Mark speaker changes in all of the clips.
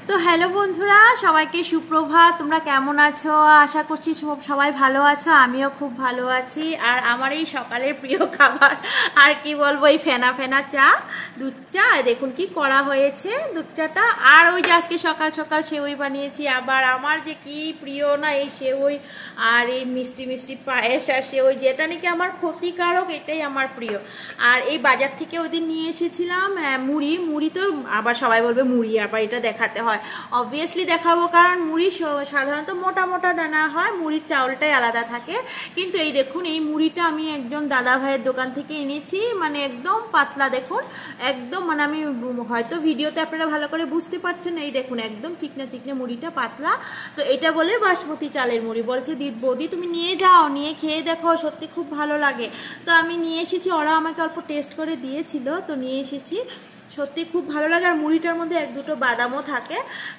Speaker 1: তো হ্যালো বন্ধুরা, সবাইকে সুপ্রভাত। তোমরা কেমন আছো? আশা করছি সবাই ভালো আছো, আমিও খুব ভালো আছি। আর আমার এই সকালের প্রিয় খাবার আর কি বলবো, এই ফেনা ফেনা চা, দুধ চা। দেখুন কি করা হয়েছে দুধ চাটা। আর ওই যে আজকে সকাল সকাল সেওই বানিয়েছি। আবার আমার যে কি প্রিয় না এই সেওই, আর এই মিষ্টি মিষ্টি পায়েস আর সেওই, যেটা নাকি আমার ক্ষতিকারক এটাই আমার প্রিয়। আর এই বাজার থেকে ওই দিন নিয়ে এসেছিলাম মুড়ি। মুড়ি তো আবার সবাই বলবে মুড়ি আবার এটা দেখাতে হয়, অবভিয়াসলি দেখাবো, কারণ মুড়ি সাধারণত মোটা মোটা দানা হয়, মুড়ির চাউলটাই আলাদা থাকে। কিন্তু এই দেখুন, এই মুড়িটা আমি একজন দাদা ভাইয়ের দোকান থেকে এনেছি, মানে একদম পাতলা। দেখুন একদম, মানে আমি হয়তো ভিডিওতে আপনারা ভালো করে বুঝতে পারছেন, এই দেখুন একদম চিকনা চিকনা মুড়িটা, পাতলা। তো এটা বলে বাসমতি চালের মুড়ি। বলছে বৌদি তুমি নিয়ে যাও, নিয়ে খেয়ে দেখো, সত্যি খুব ভালো লাগে। তো আমি নিয়ে এসেছি, ওরা আমাকে অল্প টেস্ট করে দিয়েছিল, তো নিয়ে এসেছি। সত্যি খুব ভালো লাগে। আর মুড়িটার মধ্যে এক দুটো বাদামও থাকে,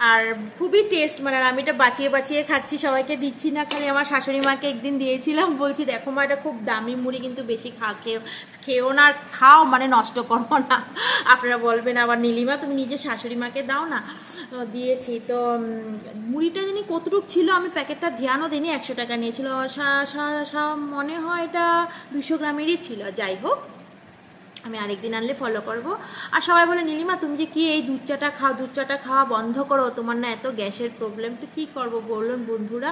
Speaker 1: আর খুবই টেস্ট। মানে আমি এটা বাঁচিয়ে বাঁচিয়ে খাচ্ছি, সবাইকে দিচ্ছি না, খালি আমার শাশুড়ি মাকে একদিন দিয়েছিলাম। বলছি দেখো মা, এটা খুব দামি মুড়ি, কিন্তু বেশি খেও না, খাও, মানে নষ্ট করো না। আপনারা বলবেন আবার নীলিমা তুমি নিজে শাশুড়ি মাকে দাও না। দিয়েছি। তো মুড়িটা জানি কতটুক ছিল, আমি প্যাকেটটা ধ্যানও দিইনি। 100 টাকা নিয়েছিল, মনে হয় এটা 200 গ্রামেরই ছিল। যাই হোক, আমি আরেকদিন আনলে ফলো করবো। আর সবাই বলে নীলিমা তুমি যে কি এই দুধ চাটা খাও, দুধ চাটা খাওয়া বন্ধ করো, তোমার না এত গ্যাসের প্রবলেম। তো কী করবো বলুন বন্ধুরা,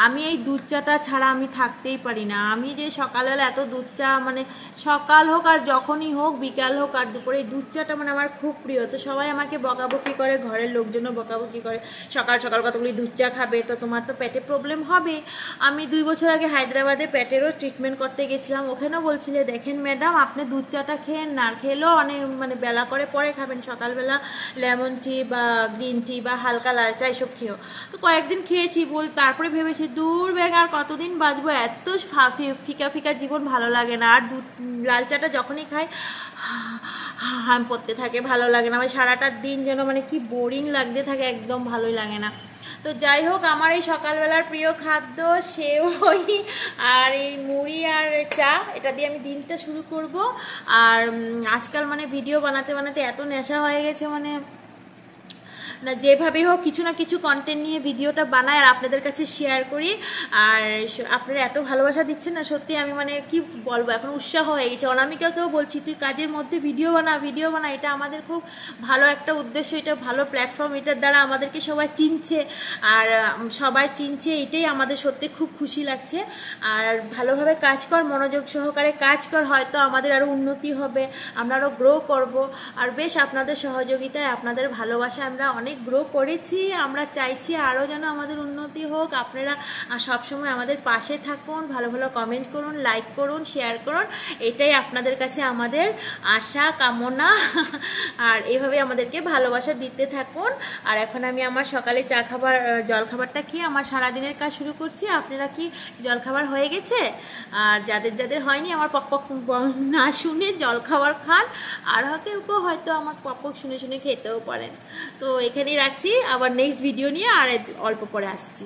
Speaker 1: আমি এই দুধ চাটা ছাড়া আমি থাকতেই পারি না। আমি যে সকালবেলা এত দুধ চা, মানে সকাল হোক আর যখনই হোক, বিকাল হোক আর দুপুরে, এই দুধ চাটা মানে আমার খুব প্রিয়। তো সবাই আমাকে বকাবকি করে, ঘরের লোকজনও বকাবকি করে, সকাল সকাল কতগুলি দুধ চা খাবে, তো তোমার তো পেটে প্রবলেম হবে। আমি 2 বছর আগে হায়দ্রাবাদে পেটেরও ট্রিটমেন্ট করতে গেছিলাম, ওখানেও বলছিলে দেখেন ম্যাডাম আপনি দুধ চাটা খেয়ে না, খেলেও অনেক মানে বেলা করে পরে খাবেন, সকালবেলা লেমন টি বা গ্রিন টি বা হালকা লাল চা এসব খেয়েও। তো কয়েকদিন খেয়েছি, তারপরে ভেবেছি দূর ব্যাগ আর কতদিন বাঁচবো, এত ফিকা ফিকা জীবন ভালো লাগে না। আর দুধ লাল চাটা যখনই খাই হাম পড়তে থাকে, ভালো লাগে না। আমার সারাটা দিন যেন মানে কি বোরিং লাগতে থাকে, একদম ভালোই লাগে না। তো যাই হোক, আমার এই সকালবেলার প্রিয় খাদ্য সেওই আর এই মুড়ি আর চা, এটা দিয়ে আমি দিনটা শুরু করব। আর আজকাল মানে ভিডিও বানাতে বানাতে এত নেশা হয়ে গেছে, মানে না যেভাবেই হোক কিছু না কিছু কন্টেন্ট নিয়ে ভিডিওটা বানাই আর আপনাদের কাছে শেয়ার করি। আর আপনারা এত ভালোবাসা দিচ্ছেন না, সত্যি আমি মানে কি বলবো, এখন উৎসাহ হয়ে গেছে। অনামিকাকেও বলছি তুই কাজের মধ্যে ভিডিও বানা, এটা আমাদের খুব ভালো একটা উদ্দেশ্য, এটা ভালো প্ল্যাটফর্ম, এটার দ্বারা আমাদেরকে সবাই চিনছে, আর সবাই চিনছে, এটাই আমাদের সত্যি খুব খুশি লাগছে। আর ভালোভাবে কাজ কর, মনোযোগ সহকারে কাজ কর, হয়তো আমাদের আরও উন্নতি হবে, আমরা আরও গ্রো করব। আর বেশ আপনাদের সহযোগিতায়, আপনাদের ভালোবাসা আমরা অনেক গ্রো করেছি। আমরা চাইছি আরও যেন আমাদের উন্নতি হোক। আপনারা সবসময় আমাদের পাশে থাকুন, ভালো ভালো কমেন্ট করুন, লাইক করুন, শেয়ার করুন, এটাই আপনাদের কাছে আমাদের আশা কামনা। আর এভাবে আমাদেরকে ভালোবাসা দিতে থাকুন। আর এখন আমি আমার সকালে জলখাবারটা খেয়ে আমার সারাদিনের কাজ শুরু করছি। আপনারা কি জলখাবার হয়ে গেছে? আর যাদের যাদের হয়নি, আমার পক না শুনে জলখাবার খান, আর হয়তো আমার পক শুনে শুনে খেতেও পারেন। তো এখানেই রাখছি, আবার নেক্সট ভিডিও নিয়ে আর অল্প পরে আসছি।